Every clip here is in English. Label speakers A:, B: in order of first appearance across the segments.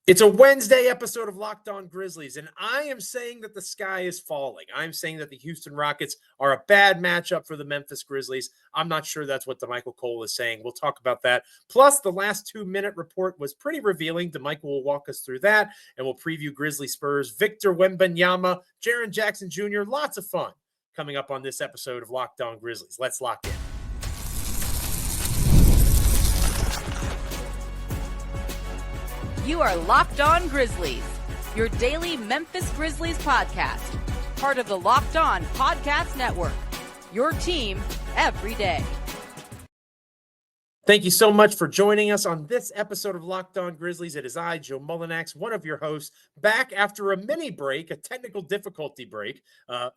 A: It's a Wednesday episode of Locked On Grizzlies, and I am saying that the sky is falling. I'm saying that the Houston Rockets are a bad matchup for the Memphis Grizzlies. I'm not sure that's what Damichael Cole is saying. We'll talk about that. Plus, the last 2-minute report was pretty revealing. Damichael will walk us through that, and we'll preview Grizzly Spurs, Victor Wembanyama, Jaren Jackson Jr. Lots of fun coming up on this episode of Locked On Grizzlies. Let's lock in.
B: You are Locked On Grizzlies, your daily Memphis Grizzlies podcast, part of the Locked On Podcast Network, your team every day.
A: Thank you so much for joining us on this episode of Locked On Grizzlies. It is I, Joe Mullinax, one of your hosts, back after a mini break, a technical difficulty break.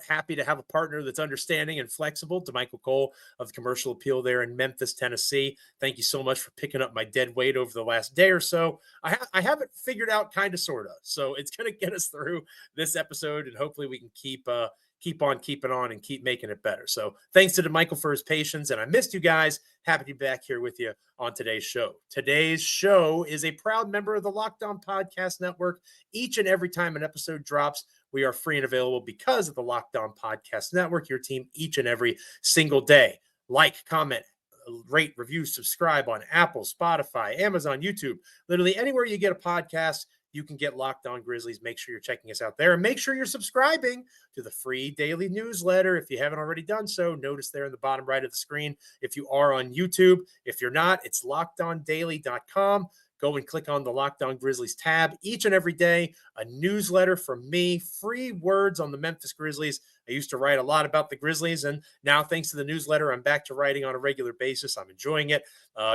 A: Happy to have a partner that's understanding and flexible, Damichael Cole of the Commercial Appeal there in Memphis, Tennessee. Thank you so much for picking up my dead weight over the last day or so. I have it figured out, kind of, sort of. So it's going to get us through this episode, and hopefully we can keep on keeping on and keep making it better. So thanks to Damichael for his patience, and I missed you guys. Happy to be back here with you on today's show. Today's show is a proud member of the Locked On Podcast Network. Each and every time an episode drops, we are free and available because of the Locked On Podcast Network, your team each and every single day. Like, comment, rate, review, subscribe on Apple, Spotify, Amazon, YouTube, literally anywhere you get a podcast. You can get Locked On Grizzlies. Make sure you're checking us out there, and make sure you're subscribing to the free daily newsletter. If you haven't already done so, notice there in the bottom right of the screen. If you are on YouTube, if you're not, it's lockedondaily.com. Go and click on the Locked On Grizzlies tab. Each and every day, a newsletter from me, free words on the Memphis Grizzlies. I used to write a lot about the Grizzlies, and now thanks to the newsletter, I'm back to writing on a regular basis. I'm enjoying it.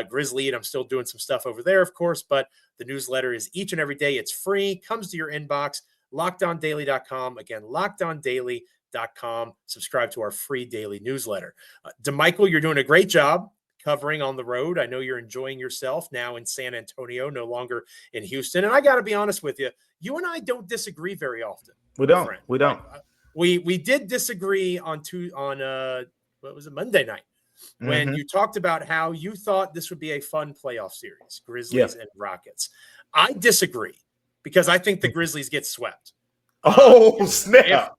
A: Grizzly, and I'm still doing some stuff over there, of course, but the newsletter is each and every day. It's free, comes to your inbox, lockedondaily.com. Again, lockedondaily.com. Subscribe to our free daily newsletter. Damichael, you're doing a great job covering on the road. I know you're enjoying yourself now in San Antonio, no longer in Houston. And I got to be honest with you, you and I don't disagree very often.
C: We don't.
A: We did disagree on what was it, Monday night, when you talked about how you thought this would be a fun playoff series, Grizzlies and Rockets. I disagree because I think the Grizzlies get swept.
C: Oh, snap.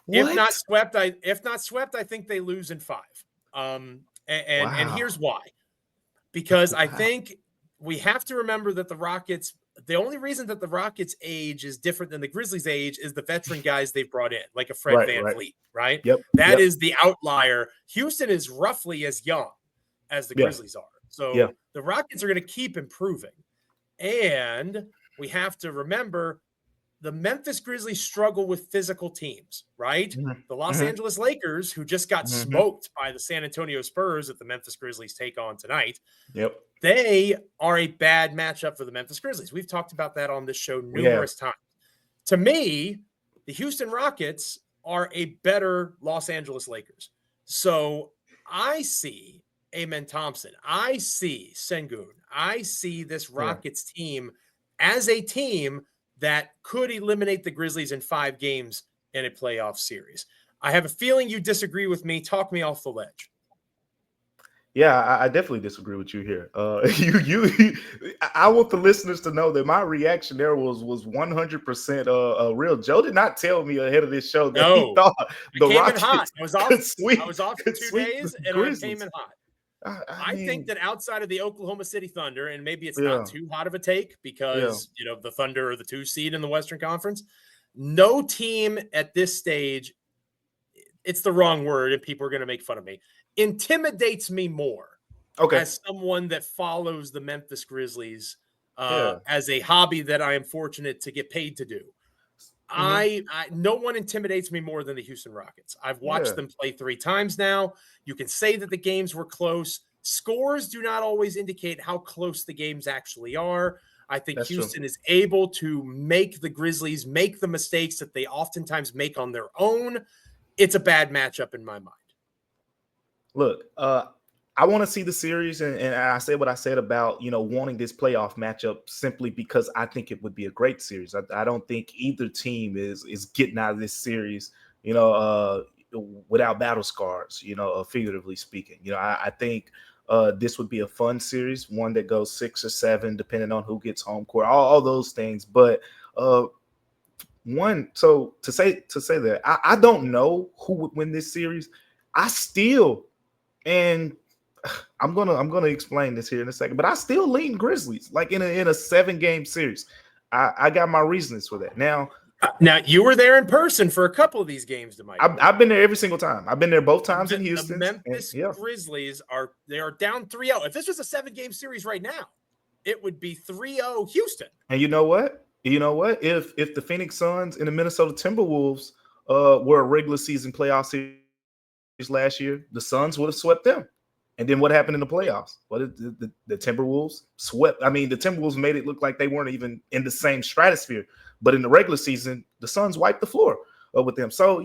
A: If not swept, I think they lose in 5. And here's why. Because I think we have to remember that the only reason that the Rockets age is different than the Grizzlies age is the veteran guys they've brought in, like a Fred VanVleet, right?
C: Yep.
A: That is the outlier. Houston is roughly as young as the Grizzlies are. So the Rockets are going to keep improving. And we have to remember the Memphis Grizzlies struggle with physical teams, right?
C: Mm-hmm.
A: The Los Angeles Lakers, who just got smoked by the San Antonio Spurs that the Memphis Grizzlies take on tonight.
C: Yep.
A: They are a bad matchup for the Memphis Grizzlies. We've talked about that on this show numerous times. To me, the Houston Rockets are a better Los Angeles Lakers. So I see Amen Thompson. I see Sengun. I see this Rockets team as a team that could eliminate the Grizzlies in 5 games in a playoff series. I have a feeling you disagree with me. Talk me off the ledge.
C: Yeah, I definitely disagree with you here. I want the listeners to know that my reaction there was 100% real. Joe did not tell me ahead of this show that he thought the Rockets
A: hot. I was off for 2 days, and I came in hot. I think that outside of the Oklahoma City Thunder, and maybe it's not too hot of a take because the Thunder are the 2 seed in the Western Conference, no team at this stage, it's the wrong word, and people are going to make fun of me, intimidates me more as someone that follows the Memphis Grizzlies as a hobby that I am fortunate to get paid to do. No one intimidates me more than the Houston Rockets. I've watched them play 3 times now. You can say that the games were close. Scores do not always indicate how close the games actually are. I think Houston is able to make the Grizzlies make the mistakes that they oftentimes make on their own. It's a bad matchup in my mind.
C: Look, I want to see the series, and I said what I said about, wanting this playoff matchup simply because I think it would be a great series. I don't think either team is getting out of this series, without battle scars, figuratively speaking. I think This would be a fun series, one that goes 6 or 7, depending on who gets home court, all those things. But to say that I don't know who would win this series. I still, and I'm gonna explain this here in a second, but I still lean Grizzlies, like in a 7-game series. I got my reasons for that. Now
A: you were there in person for a couple of these games, Damichael.
C: I've been there every single time. I've been there both times in Houston.
A: The Memphis Grizzlies are down 3-0. If this was a 7-game series right now, it would be 3-0 Houston.
C: And you know what? If the Phoenix Suns and the Minnesota Timberwolves were a regular season playoff series last year, the Suns would have swept them. And then what happened in the playoffs? Well, the Timberwolves swept. I mean, the Timberwolves made it look like they weren't even in the same stratosphere. But in the regular season, the Suns wiped the floor with them. So,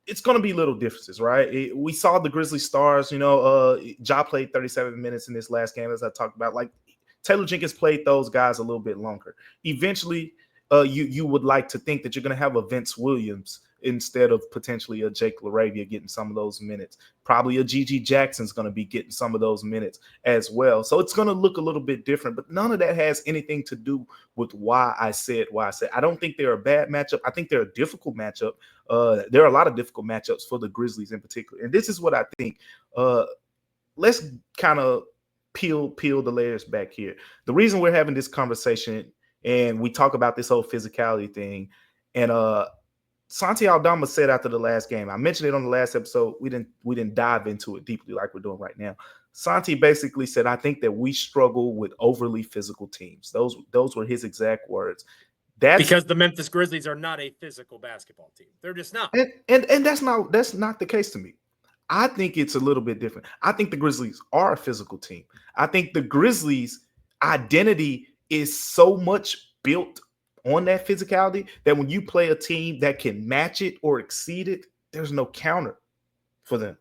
C: it's going to be little differences, right? We saw the Grizzly Stars, Ja played 37 minutes in this last game, as I talked about. Like, Taylor Jenkins played those guys a little bit longer. Eventually, you would like to think that you're going to have a Vince Williams instead of potentially a Jake LaRavia getting some of those minutes. Probably a Gigi Jackson's going to be getting some of those minutes as well. So it's going to look a little bit different, but none of that has anything to do with why I said. I don't think they're a bad matchup. I think they're a difficult matchup. There are a lot of difficult matchups for the Grizzlies in particular. And this is what I think. Let's kind of peel the layers back here. The reason we're having this conversation and we talk about this whole physicality thing, and Santi Aldama said after the last game, I mentioned it on the last episode, we didn't dive into it deeply like we're doing right now. Santi basically said, I think that we struggle with overly physical teams. Those were his exact words. That's
A: because the Memphis Grizzlies are not a physical basketball team. They're just not.
C: And that's not the case to me. I think it's a little bit different. I think the Grizzlies are a physical team. I think the Grizzlies' identity is so much built on that physicality that when you play a team that can match it or exceed it, there's no counter for them.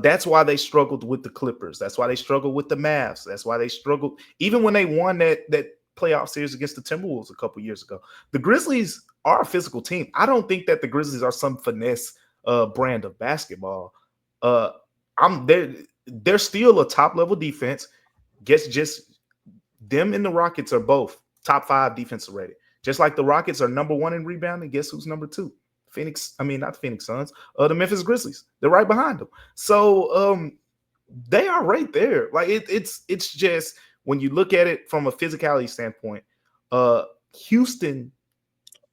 C: That's why they struggled with the Clippers. That's why they struggled with the Mavs. That's why they struggled even when they won that playoff series against the Timberwolves a couple years ago. The Grizzlies are a physical team. I don't think that the Grizzlies are some finesse brand of basketball. They're still a top level defense. Guess just them and the Rockets are both top 5 defensive rated. Just like the Rockets are number 1 in rebounding, guess who's number 2? Not the Phoenix Suns, the Memphis Grizzlies. They're right behind them. So they are right there. Like it's just when you look at it from a physicality standpoint, Houston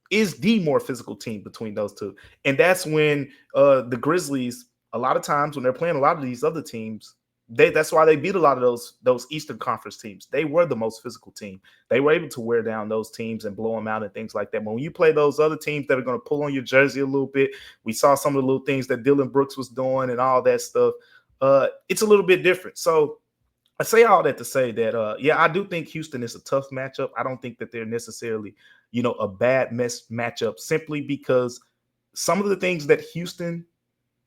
C: is the more physical team between those two. And that's when the Grizzlies, a lot of times when they're playing a lot of these other teams, that's why they beat a lot of those Eastern Conference teams. They were the most physical team. They were able to wear down those teams and blow them out and things like that. But when you play those other teams that are going to pull on your jersey a little bit, we saw some of the little things that Dylan Brooks was doing and all that stuff. It's a little bit different. So I say all that to say that, I do think Houston is a tough matchup. I don't think that they're necessarily, a bad matchup simply because some of the things that Houston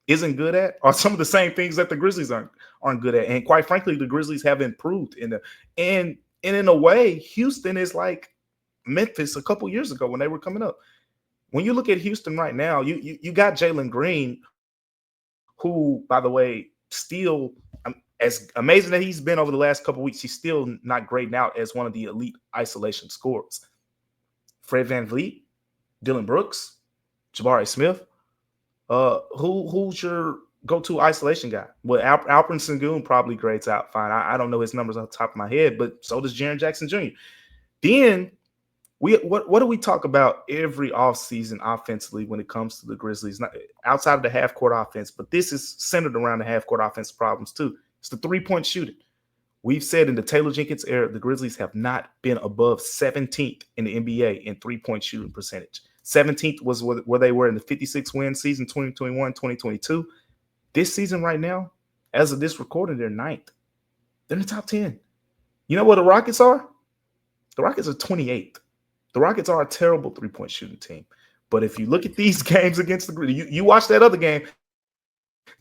C: isn't good at are some of the same things that the Grizzlies aren't good at. And quite frankly, the Grizzlies have improved and in a way, Houston is like Memphis a couple years ago when they were coming up. When you look at Houston right now, you got Jalen Green, who, by the way, still as amazing that he's been over the last couple of weeks, he's still not grading out as one of the elite isolation scorers. Fred VanVleet, Dylan Brooks, Jabari Smith. Who's your go-to isolation guy? Well, Alperen Sengun probably grades out fine. I don't know his numbers on the top of my head, but so does Jaren Jackson Jr. Then what do we talk about every offseason offensively when it comes to the Grizzlies? Not outside of the half-court offense, but this is centered around the half-court offense problems too. It's the three-point shooting. We've said in the Taylor Jenkins era, the Grizzlies have not been above 17th in the NBA in three-point shooting percentage. 17th was where they were in the 56-win season, 2021, 2022. This season right now, as of this recording, they're 9th. They're in the top 10. You know what the Rockets are? The Rockets are 28th. The Rockets are a terrible three-point shooting team. But if you look at these games against the Grizzlies, you watch that other game,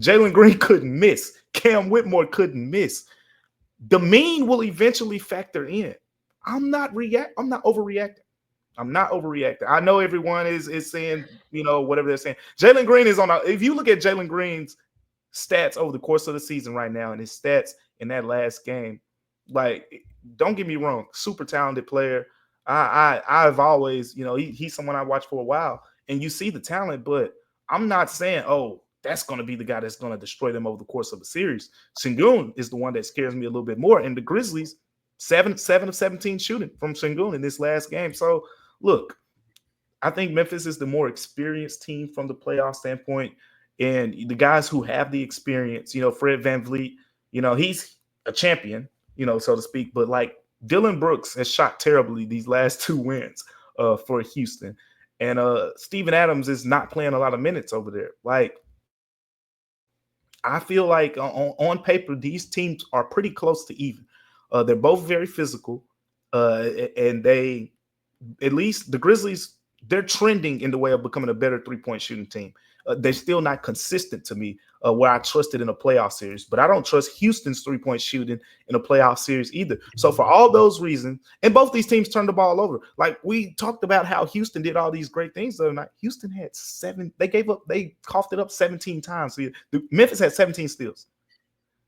C: Jalen Green couldn't miss. Cam Whitmore couldn't miss. The mean will eventually factor in. I'm not overreacting. I know everyone is saying, whatever they're saying. Jalen Green is if you look at Jalen Green's stats over the course of the season right now and his stats in that last game, like, don't get me wrong, super talented player. I've always, he's someone I watched for a while, and you see the talent, but I'm not saying, oh, that's going to be the guy that's going to destroy them over the course of a series. Sengun is the one that scares me a little bit more. And the Grizzlies, 7 of 17 shooting from Sengun in this last game. So, look, I think Memphis is the more experienced team from the playoff standpoint. And the guys who have the experience, Fred VanVleet, he's a champion, so to speak. But, like, Dylan Brooks has shot terribly these last 2 wins for Houston. And Steven Adams is not playing a lot of minutes over there. Like, I feel like on paper, these teams are pretty close to even. They're both very physical. And they, at least the Grizzlies, they're trending in the way of becoming a better three-point shooting team. They're still not consistent to me where I trusted in a playoff series, but I don't trust Houston's three-point shooting in a playoff series either. So for all those reasons, and both these teams turned the ball over. Like, we talked about how Houston did all these great things the other night. Houston had 7. They coughed it up 17 times. So Memphis had 17 steals.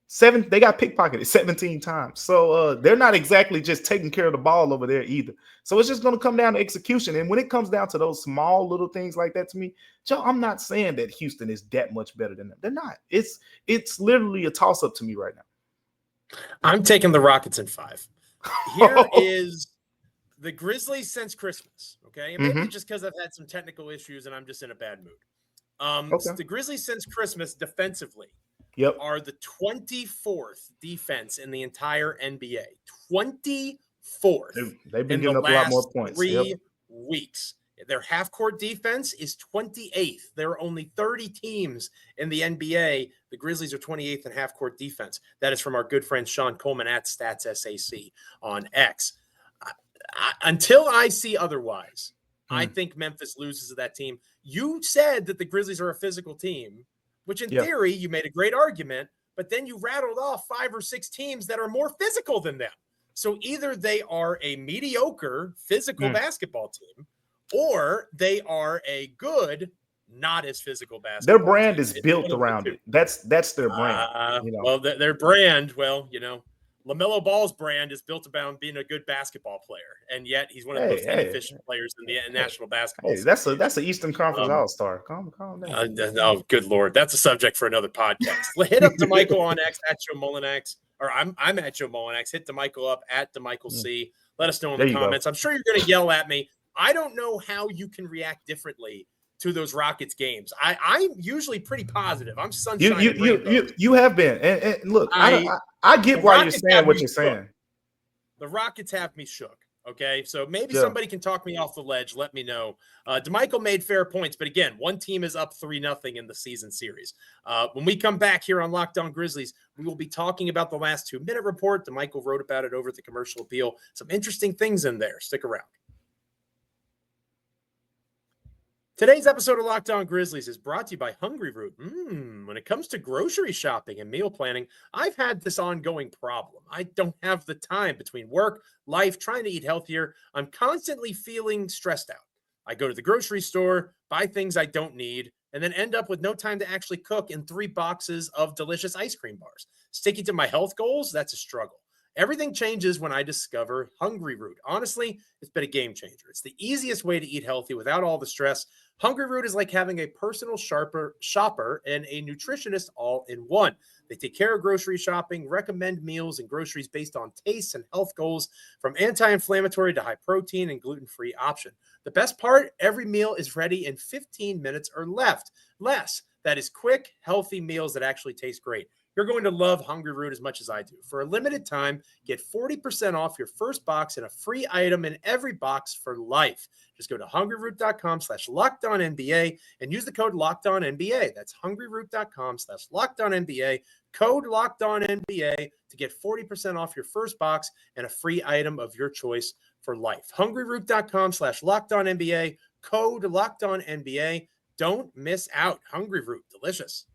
C: 7, they got pickpocketed 17 times. So they're not exactly just taking care of the ball over there either. So it's just going to come down to execution. And when it comes down to those small little things like that, to me, Joe, I'm not saying that Houston is that much better than them. They're not. It's literally a toss-up to me right now.
A: I'm taking the Rockets in 5. Here is the Grizzlies since Christmas, okay? And maybe just because I've had some technical issues and I'm just in a bad mood. The Grizzlies since Christmas defensively are the 24th defense in the entire NBA. 24th.
C: They've been giving up a lot more points.
A: 3 weeks. Their half-court defense is 28th. There are only 30 teams in the NBA. The Grizzlies are 28th in half-court defense. That is from our good friend Sean Coleman at StatsSAC on X. Until I see otherwise, I think Memphis loses to that team. You said that the Grizzlies are a physical team, which in theory you made a great argument, but then you rattled off 5 or 6 teams that are more physical than them. So either they are a mediocre physical basketball team, or they are a good, not as physical basketball
C: Their brand
A: team.
C: is built around it. That's their brand.
A: Well, their brand, LaMelo Ball's brand is built around being a good basketball player, and yet he's one of the most inefficient players in the national basketball.
C: Hey, that's an Eastern Conference All-Star. Calm down.
A: Oh, good Lord. That's a subject for another podcast. Hit up Damichael on X at Joe Mullinax, or I'm at Joe Mullinax. Hit Damichael up at Damichael C. Let us know in the comments. I'm sure you're going to yell at me. I don't know how you can react differently to those Rockets games. I'm usually pretty positive. I'm sunshine.
C: You have been, and look, I get why you're saying what you're saying.
A: The Rockets have me shook. Okay, so maybe somebody can talk me off the ledge. Let me know. Damichael made fair points, but again, one team is up 3-0 in the season series. When we come back here on Locked On Grizzlies, we will be talking about the last 2-minute report. Damichael wrote about it over at the Commercial Appeal. Some interesting things in there. Stick around. Today's episode of Locked On Grizzlies is brought to you by Hungryroot. When it comes to grocery shopping and meal planning, I've had this ongoing problem. I don't have the time between work, life, trying to eat healthier. I'm constantly feeling stressed out. I go to the grocery store, buy things I don't need, and then end up with no time to actually cook in 3 boxes of delicious ice cream bars. Sticking to my health goals, that's a struggle. Everything changes when I discover Hungryroot. Honestly, it's been a game changer. It's the easiest way to eat healthy without all the stress. Hungryroot is like having a personal shopper and a nutritionist all in one. They take care of grocery shopping, recommend meals and groceries based on tastes and health goals, from anti-inflammatory to high protein and gluten-free option. The best part, every meal is ready in 15 minutes or less. That is quick, healthy meals that actually taste great. You're going to love Hungryroot as much as I do. For a limited time, get 40% off your first box and a free item in every box for life. Just go to hungryroot.com/LockedOnNBA and use the code LockedOnNBA. That's hungryroot.com/LockedOnNBA, code LockedOnNBA to get 40% off your first box and a free item of your choice for life. hungryroot.com/LockedOnNBA, code LockedOnNBA. Don't miss out. Hungryroot, delicious.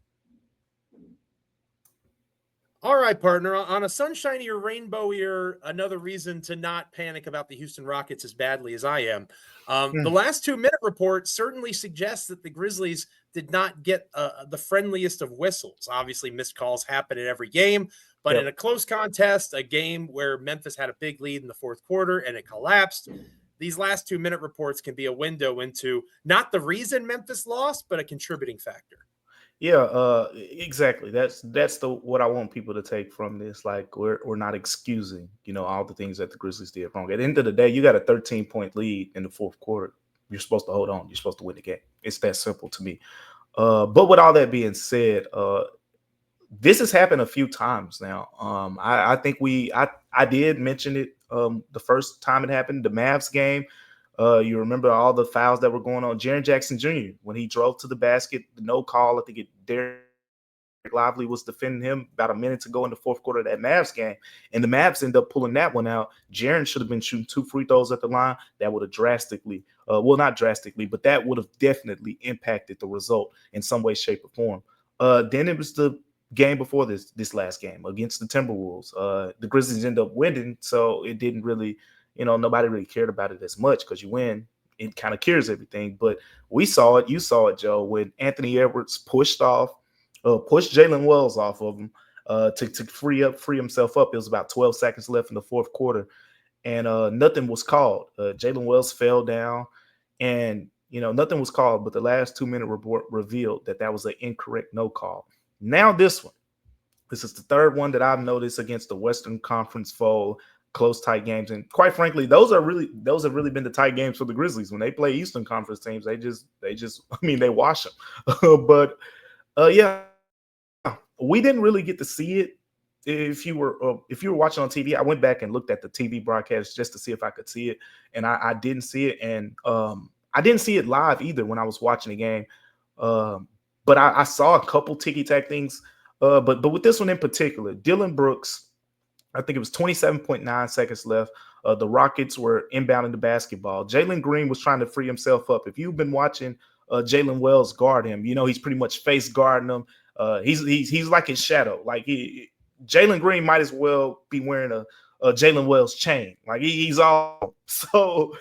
A: All right, partner. On a sunshiny or rainbowier, another reason to not panic about the Houston Rockets as badly as I am. The last 2-minute report certainly suggests that the Grizzlies did not get the friendliest of whistles. Obviously, missed calls happen in every game, but in
C: Yep.
A: a close contest, a game where Memphis had a big lead in the fourth quarter and it collapsed, these last 2-minute reports can be a window into not the reason Memphis lost, but a contributing factor.
C: Yeah, exactly. That's the what I want people to take from this. Like we're not excusing, all the things that the Grizzlies did wrong. At the end of the day, you got a 13-point lead in the fourth quarter. You're supposed to hold on. You're supposed to win the game. It's that simple to me. But with all that being said, this has happened a few times now. I think I did mention it the first time it happened, the Mavs game. You remember all the fouls that were going on. Jaren Jackson Jr., when he drove to the basket, the no call. I think Derek Lively was defending him about a minute to go in the fourth quarter of that Mavs game. And the Mavs end up pulling that one out. Jaren should have been shooting 2 free throws at the line. That would have drastically, not drastically, but that would have definitely impacted the result in some way, shape, or form. Then it was the game before this last game against the Timberwolves. The Grizzlies end up winning, so it didn't really, nobody really cared about it as much because you win. It kind of cures everything. But we saw it. You saw it, Joe, when Anthony Edwards pushed Jalen Wells off of him to free himself up. It was about 12 seconds left in the fourth quarter, and nothing was called. Jalen Wells fell down, and nothing was called. But the last 2-minute report revealed that was an incorrect no call. Now this is the third one that I've noticed against the Western Conference foe. Close, tight games, and quite frankly, those have really been the tight games for the Grizzlies. When they play Eastern Conference teams, they just they wash them. But yeah, we didn't really get to see it. If you were watching on TV, I went back and looked at the TV broadcast just to see if I could see it, and I didn't see it, and I didn't see it live either when I was watching the game. But I saw a couple ticky-tack things. But with this one in particular, Dylan Brooks, I think it was 27.9 seconds left. The Rockets were inbounding the basketball. Jalen Green was trying to free himself up. If you've been watching Jalen Wells guard him, he's pretty much face guarding him. He's like his shadow. Like Jalen Green might as well be wearing a Jalen Wells chain. Like he's all so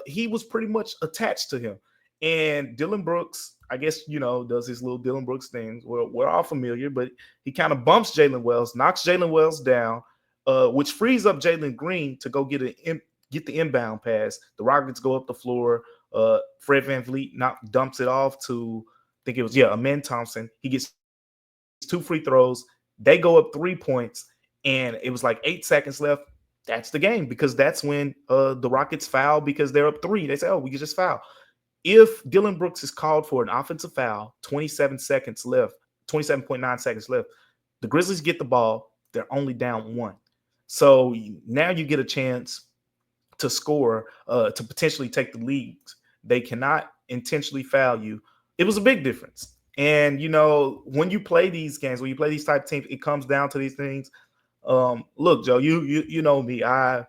C: he was pretty much attached to him. And Dylan Brooks, I guess, does his little Dylan Brooks things. We're all familiar, but he kind of bumps Jalen Wells, knocks Jalen Wells down, which frees up Jalen Green to go get the inbound pass. The Rockets go up the floor. Fred VanVleet dumps it off to, I think it was, Amen Thompson. He gets 2 free throws. They go up 3 points, and it was like 8 seconds left. That's the game, because that's when the Rockets foul because they're up 3. They say, oh, we can just foul. If Dylan Brooks is called for an offensive foul, 27.9 seconds left, the Grizzlies get the ball. They're only down 1. So now you get a chance to score, to potentially take the lead. They cannot intentionally foul you. It was a big difference. And, when you play these games, when you play these type of teams, it comes down to these things. Look, Joe, you know me. I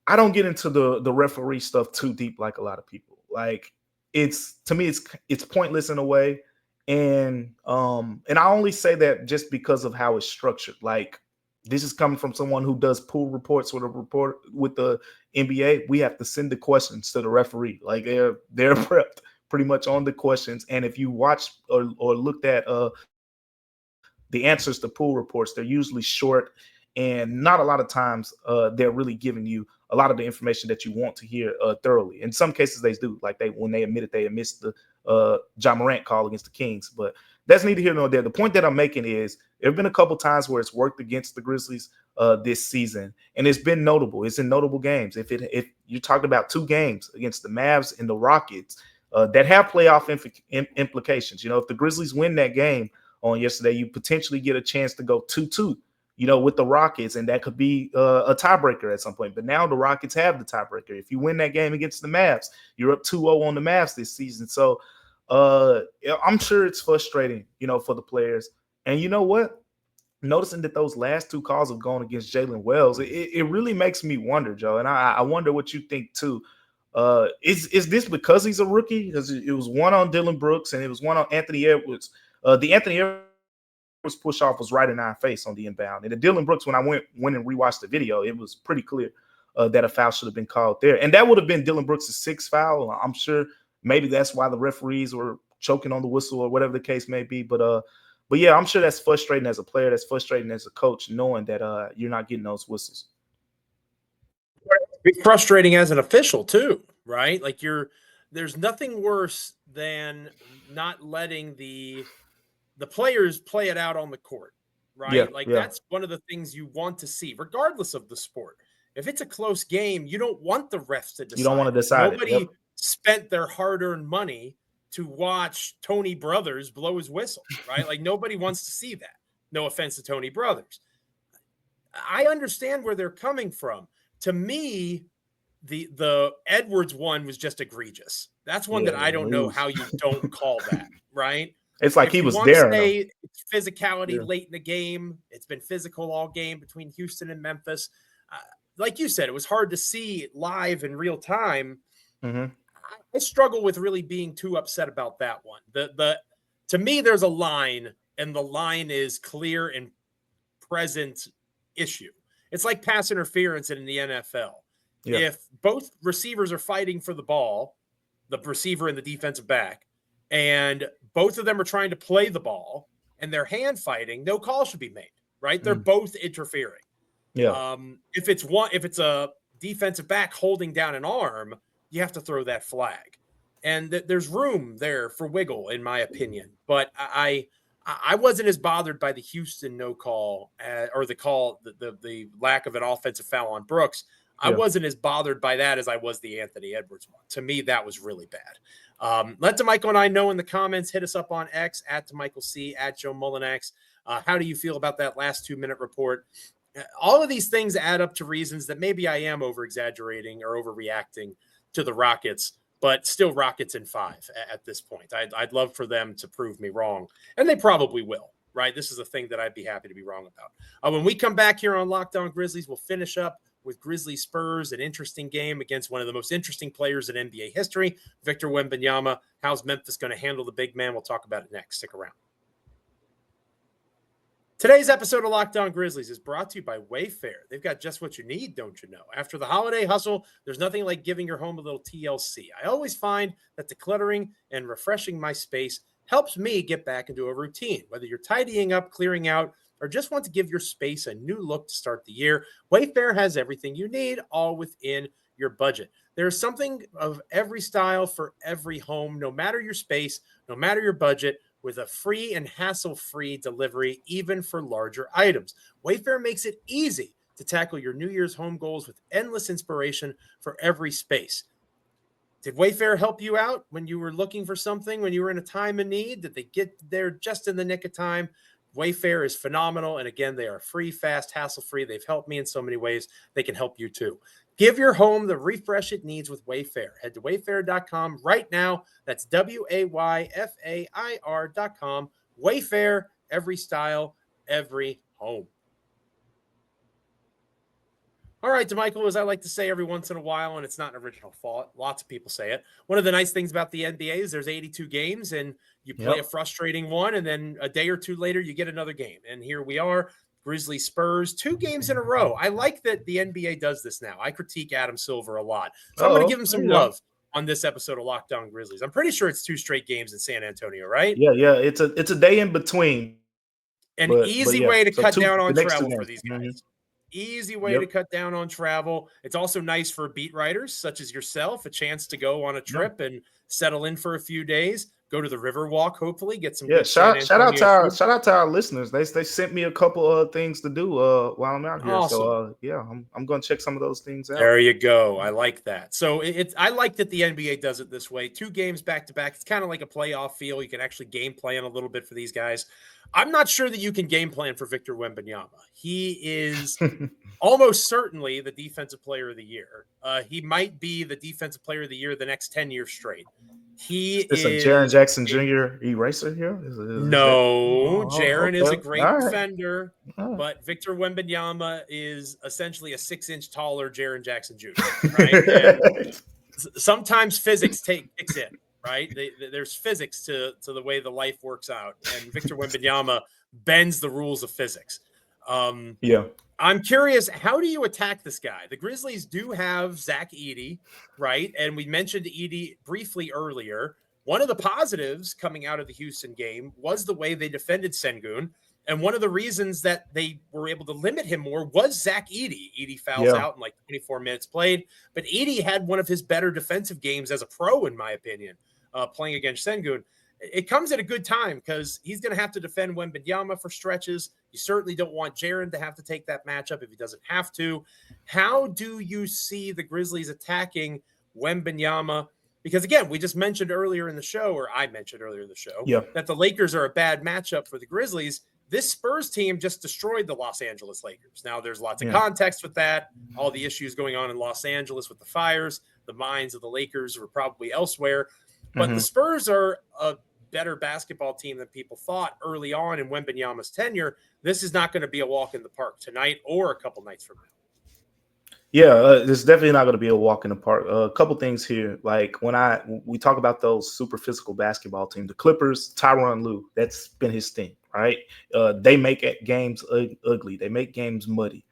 C: don't get into the referee stuff too deep like a lot of people. Like, to me it's pointless in a way, and I only say that just because of how it's structured. Like, this is coming from someone who does pool reports with the NBA. We have to send the questions to the referee. Like, they're prepped pretty much on the questions, and if you watch or looked at the answers to pool reports, they're usually short, and not a lot of times they're really giving you a lot of the information that you want to hear thoroughly. In some cases, they do. Like when they admitted they had missed the John Morant call against the Kings. But that's neither here nor there. The point that I'm making is there have been a couple times where it's worked against the Grizzlies this season, and it's been notable. It's in notable games. If you're talking about 2 games against the Mavs and the Rockets that have playoff implications. If the Grizzlies win that game on yesterday, you potentially get a chance to go 2-2. With the Rockets, and that could be a tiebreaker at some point. But now the Rockets have the tiebreaker. If you win that game against the Mavs, you're up 2-0 on the Mavs this season. So I'm sure it's frustrating, for the players. And you know what? Noticing that those last 2 calls have gone against Jalen Wells, it really makes me wonder, Joe. And I wonder what you think too. Is this because he's a rookie? Because it was one on Dylan Brooks and it was one on Anthony Edwards. The Anthony Edwards first push off was right in our face on the inbound. And the Dylan Brooks, when I went and rewatched the video, it was pretty clear that a foul should have been called there. And that would have been Dylan Brooks' sixth foul. I'm sure maybe that's why the referees were choking on the whistle or whatever the case may be. But yeah, I'm sure that's frustrating as a player. That's frustrating as a coach, knowing that you're not getting those whistles.
A: It's frustrating as an official too, right? Like there's nothing worse than not letting the players play it out on the court, right? That's one of the things you want to see, regardless of the sport. If it's a close game, you don't want the refs to decide.
C: You don't want to decide.
A: Nobody spent their hard-earned money to watch Tony Brothers blow his whistle, right? Like nobody wants to see that. No offense to Tony Brothers. I understand where they're coming from. To me, the Edwards one was just egregious. That's one that I don't know how you don't call that, right?
C: It's like he was there.
A: It's physicality late in the game. It's been physical all game between Houston and Memphis. Like you said, it was hard to see live in real time.
C: Mm-hmm.
A: I struggle with really being too upset about that one. To me, there's a line, and the line is clear and present issue. It's like pass interference in the NFL. Yeah. If both receivers are fighting for the ball, the receiver and the defensive back, and both of them are trying to play the ball and they're hand fighting, no call should be made, right? They're both interfering.
C: Yeah.
A: If it's a defensive back holding down an arm, you have to throw that flag. And there's room there for wiggle, in my opinion. But I wasn't as bothered by the Houston no call or the call, the lack of an offensive foul on Brooks. I wasn't as bothered by that as I was the Anthony Edwards one. To me, that was really bad. Let Damichael and I know in the comments. Hit us up on X at Damichael C, at Joe Mullinax. How do you feel about that last 2-minute report? All of these things add up to reasons that maybe I am over-exaggerating or overreacting to the Rockets, but still Rockets in 5 at this point. I'd love for them to prove me wrong, and they probably will, right? This is a thing that I'd be happy to be wrong about. When we come back here on Locked On Grizzlies, we'll finish up with Grizzlies Spurs, an interesting game against one of the most interesting players in NBA history, Victor Wembanyama. How's Memphis going to handle the big man? We'll talk about it next. Stick around. Today's episode of Locked On Grizzlies is brought to you by WayFair. They've got just what you need, don't you know? After the holiday hustle, there's nothing like giving your home a little TLC. I always find that decluttering and refreshing my space helps me get back into a routine. Whether you're tidying up, clearing out, or just want to give your space a new look to start the year, WayFair has everything you need, all within your budget. There's something of every style for every home, no matter your space, no matter your budget, with a free and hassle-free delivery, even for larger items. WayFair makes it easy to tackle your New Year's home goals with endless inspiration for every space. Did WayFair help you out when you were looking for something, when you were in a time of need? Did they get there just in the nick of time? WayFair is phenomenal, and again, they are free, fast, hassle-free. They've helped me in so many ways. They can help you too. Give your home the refresh it needs with WayFair. Head to wayfair.com right now. That's WAYFAIR.com. WayFair, every style, every home. All right, Damichael, as I like to say every once in a while, and it's not an original thought, lots of people say it. One of the nice things about the NBA is there's 82 games, and you play a frustrating one, and then a day or two later, you get another game. And here we are, Grizzlies Spurs, 2 games in a row. I like that the NBA does this now. I critique Adam Silver a lot. So I'm going to give him some love on this episode of Locked On Grizzlies. I'm pretty sure it's 2 straight games in San Antonio, right?
C: Yeah. It's a day in between.
A: An easy way to cut down on travel for these guys. Mm-hmm. Easy way to cut down on travel. It's also nice for beat writers such as yourself, a chance to go on a trip and settle in for a few days. Go to the Riverwalk, hopefully get some.
C: Yeah, shout out to our listeners. They sent me a couple of things to do while I'm out here.
A: Awesome.
C: So I'm going to check some of those things out.
A: There you go. I like that. So I like that the NBA does it this way. 2 games back to back. It's kind of like a playoff feel. You can actually game plan a little bit for these guys. I'm not sure that you can game plan for Victor Wembanyama. He is almost certainly the defensive player of the year. He might be the defensive player of the year the next 10 years straight. Is
C: a Jaren Jackson Jr. eraser here?
A: Jaren is a great defender, but Victor Wembanyama is essentially a 6-inch taller Jaren Jackson Jr. Right? And sometimes physics kicks in, right? There's physics to the way the life works out, and Victor Wembanyama bends the rules of physics.
C: Yeah.
A: I'm curious, how do you attack this guy? The Grizzlies do have Zach Edey, right? And we mentioned Edey briefly earlier. One of the positives coming out of the Houston game was the way they defended Sengun. And one of the reasons that they were able to limit him more was Zach Edey. Edey fouls
C: Yeah.
A: out in like 24 minutes played, but Edey had one of his better defensive games as a pro, in my opinion, playing against Sengun. It comes at a good time because he's going to have to defend Wembanyama for stretches. You certainly don't want Jaren to have to take that matchup if he doesn't have to. How do you see the Grizzlies attacking Wembanyama? Because again, we just mentioned earlier in the show, or I mentioned earlier in the show,
C: Yeah.
A: that the Lakers are a bad matchup for the Grizzlies. This Spurs team just destroyed the Los Angeles Lakers. Now, there's lots of context with that, all the issues going on in Los Angeles with the fires. The minds of the Lakers were probably elsewhere. But the Spurs are a better basketball team than people thought early on in Wembanyama's tenure. This is not going to be a walk in the park tonight or a couple nights from now.
C: Yeah, it's definitely not going to be a walk in the park. A couple things here, like when we talk about those super physical basketball teams, the Clippers, Tyronn Lue, that's been his thing, right? They make games ugly, they make games muddy.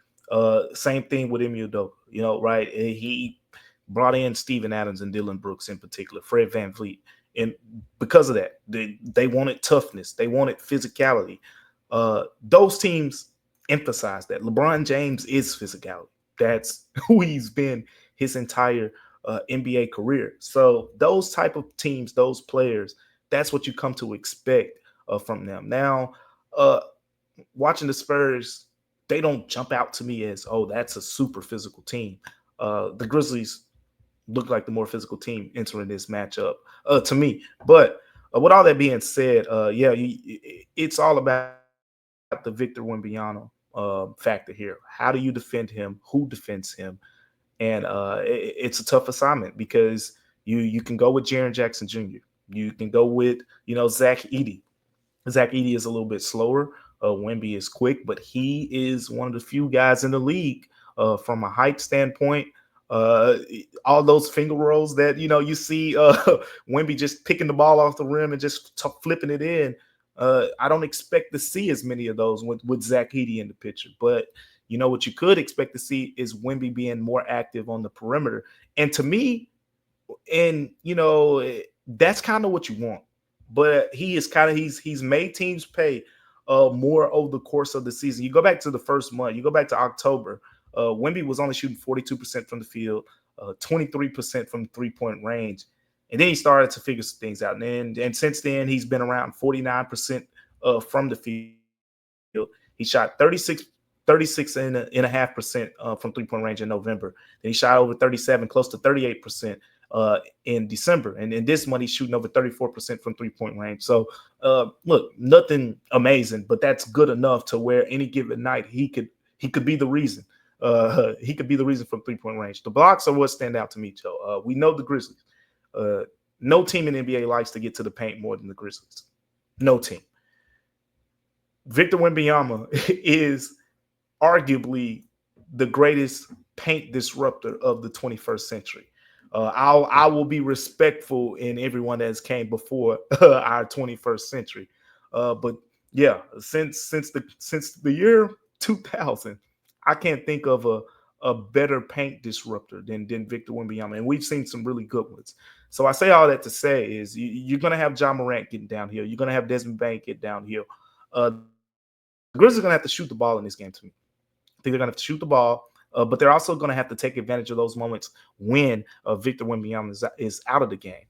C: Same thing with Ime Udoka, right? He brought in Steven Adams and Dylan Brooks in particular, Fred VanVleet, and because of that, they wanted toughness, they wanted physicality. Those teams emphasize that. LeBron James is physicality. That's who he's been his entire NBA career. So those type of teams, those players, that's what you come to expect from them. Now, watching the Spurs, they don't jump out to me as, oh, that's a super physical team. The Grizzlies look like the more physical team entering this matchup to me. But with all that being said, it's all about the Victor Wembanyama factor here. How do you defend him? Who defends him? And it's a tough assignment because you can go with Jaren Jackson Jr. You can go with Zach Edey. Zach Edey is a little bit slower. Wemby is quick, but he is one of the few guys in the league from a height standpoint. All those finger rolls that you see Wemby just picking the ball off the rim and just flipping it in. I don't expect to see as many of those with Zach Edey in the picture, but what you could expect to see is Wemby being more active on the perimeter. And to me, that's kind of what you want. But he's made teams pay more over the course of the season. You go back to the first month, you go back to October, Wemby was only shooting 42% from the field, 23% from 3-point range. And then he started to figure some things out. And since then, he's been around 49% from the field. He shot 36.5% from 3-point range in November. Then he shot over 37, close to 38% in December. And in this month, he's shooting over 34% from 3-point range. So, look, nothing amazing, but that's good enough to where any given night he could be the reason. He could be the reason from 3-point range. The blocks are what stand out to me, Joe. We know the Grizzlies. No team in the NBA likes to get to the paint more than the Grizzlies. No team. Victor Wembanyama is arguably the greatest paint disruptor of the 21st century. I will be respectful in everyone that has came before our 21st century. But yeah, since the year 2000, I can't think of a better paint disruptor than Victor Wembanyama, and we've seen some really good ones. So I say all that to say is you're going to have John Morant getting downhill. You're going to have Desmond Bane get downhill. The Grizzlies are going to have to shoot the ball in this game to me. I think they're going to have to shoot the ball, but they're also going to have to take advantage of those moments when Victor Wembanyama is out of the game.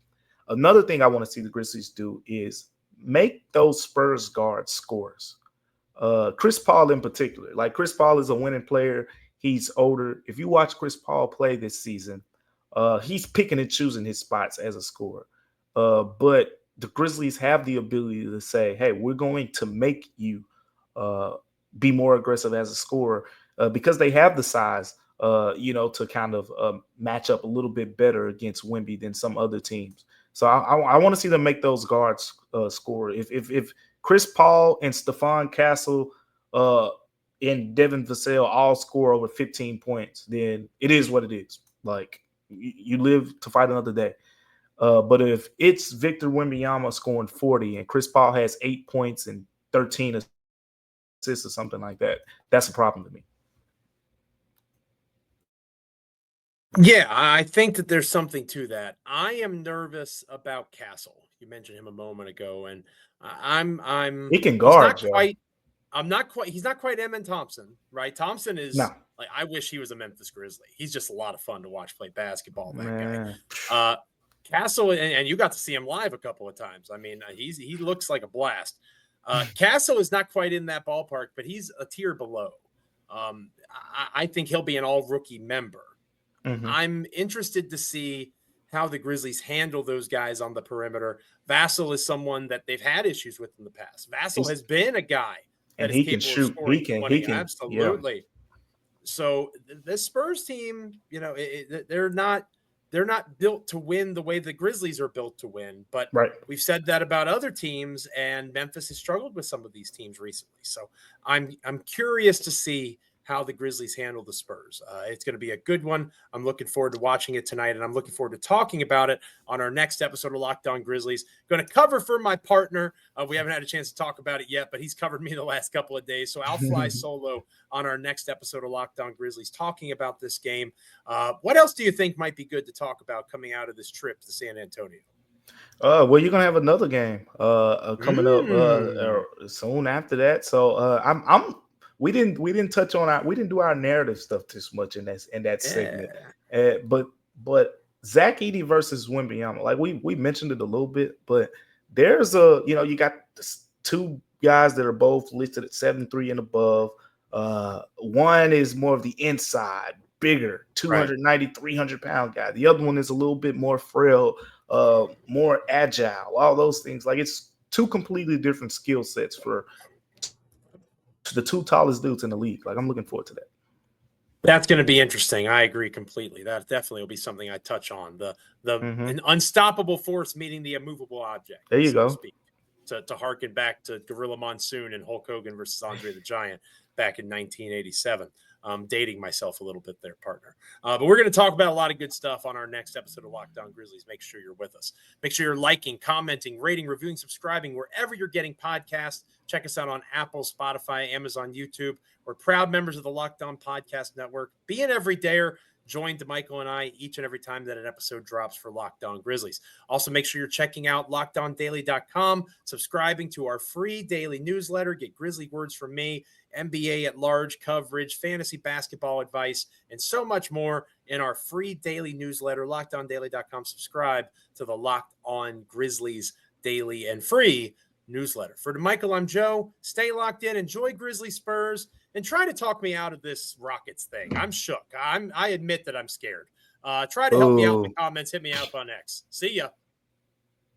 C: Another thing I want to see the Grizzlies do is make those Spurs guards scorers. Chris Paul in particular. Like, Chris Paul is a winning player. He's older. If you watch Chris Paul play this season, he's picking and choosing his spots as a scorer. But the Grizzlies have the ability to say, hey, we're going to make you be more aggressive as a scorer because they have the size, to kind of match up a little bit better against Wemby than some other teams. So I want to see them make those guards score. If Chris Paul and Stephon Castle and Devin Vassell all score over 15 points, then it is what it is. Like, you live to fight another day. But if it's Victor Wembanyama scoring 40 and Chris Paul has 8 points and 13 assists or something like that, that's a problem to me.
A: Yeah, I think that there's something to that. I am nervous about Castle. You mentioned him a moment ago, and I'm
C: He can
A: he's
C: guard,
A: not
C: Joe.
A: quite. He's not quite Emin Thompson, right? Thompson is
C: No,
A: like, I wish he was a Memphis Grizzly. He's just a lot of fun to watch play basketball, that
C: man.
A: guy. Castle, and you got to see him live a couple of times. I mean, he looks like a blast. Castle is not quite in that ballpark, but he's a tier below. I think he'll be an all rookie member.
C: Mhm.
A: I'm interested to see how the Grizzlies handle those guys on the perimeter. Vassell is someone that they've had issues with in the past. Vassell has been a guy that
C: And
A: is
C: he can
A: capable of
C: shoot.
A: scoring
C: He
A: 20.
C: can. Yeah.
A: Absolutely. So the Spurs team, they're not built to win the way the Grizzlies are built to win. But
C: Right.
A: we've said that about other teams, and Memphis has struggled with some of these teams recently. So I'm curious to see how the Grizzlies handle the Spurs. It's going to be a good one. I'm looking forward to watching it tonight, and I'm looking forward to talking about it on our next episode of Locked On Grizzlies. Going to cover for my partner. We haven't had a chance to talk about it yet, but he's covered me the last couple of days, so I'll fly solo on our next episode of Locked On Grizzlies talking about this game. What else do you think might be good to talk about coming out of this trip to San Antonio?
C: Well, you're gonna have another game coming up soon after that. So we didn't touch on we didn't do our narrative stuff too much in that segment. But Zach Edey versus Wembanyama, like we mentioned it a little bit, but there's you got two guys that are both listed at 7'3" and above. One is more of the inside, bigger, 290, 300-pound guy. The other one is a little bit more frail, more agile, all those things. Like, it's two completely different skill sets for the two tallest dudes in the league. Like, I'm looking forward to that.
A: That's going to be interesting. I agree completely. That definitely will be something I touch on. An unstoppable force meeting the immovable object.
C: There you go.
A: To harken back to Gorilla Monsoon and Hulk Hogan versus Andre the Giant back in 1987. Dating myself a little bit there, partner. But we're going to talk about a lot of good stuff on our next episode of Locked On Grizzlies. Make sure you're with us. Make sure you're liking, commenting, rating, reviewing, subscribing, wherever you're getting podcasts. Check us out on Apple, Spotify, Amazon, YouTube. We're proud members of the Locked On Podcast Network. Be an everydayer. Join Damichael and I each and every time that an episode drops for Locked On Grizzlies. Also, make sure you're checking out LockedOnDaily.com, subscribing to our free daily newsletter. Get Grizzly words from me, NBA at large coverage, fantasy basketball advice, and so much more in our free daily newsletter. LockedOnDaily.com. Subscribe to the Locked On Grizzlies daily and free newsletter. For Damichael, I'm Joe. Stay locked in. Enjoy Grizzly Spurs. And try to talk me out of this Rockets thing. I'm shook. I admit that I'm scared. Try to help me out in the comments. Hit me up on X. See ya.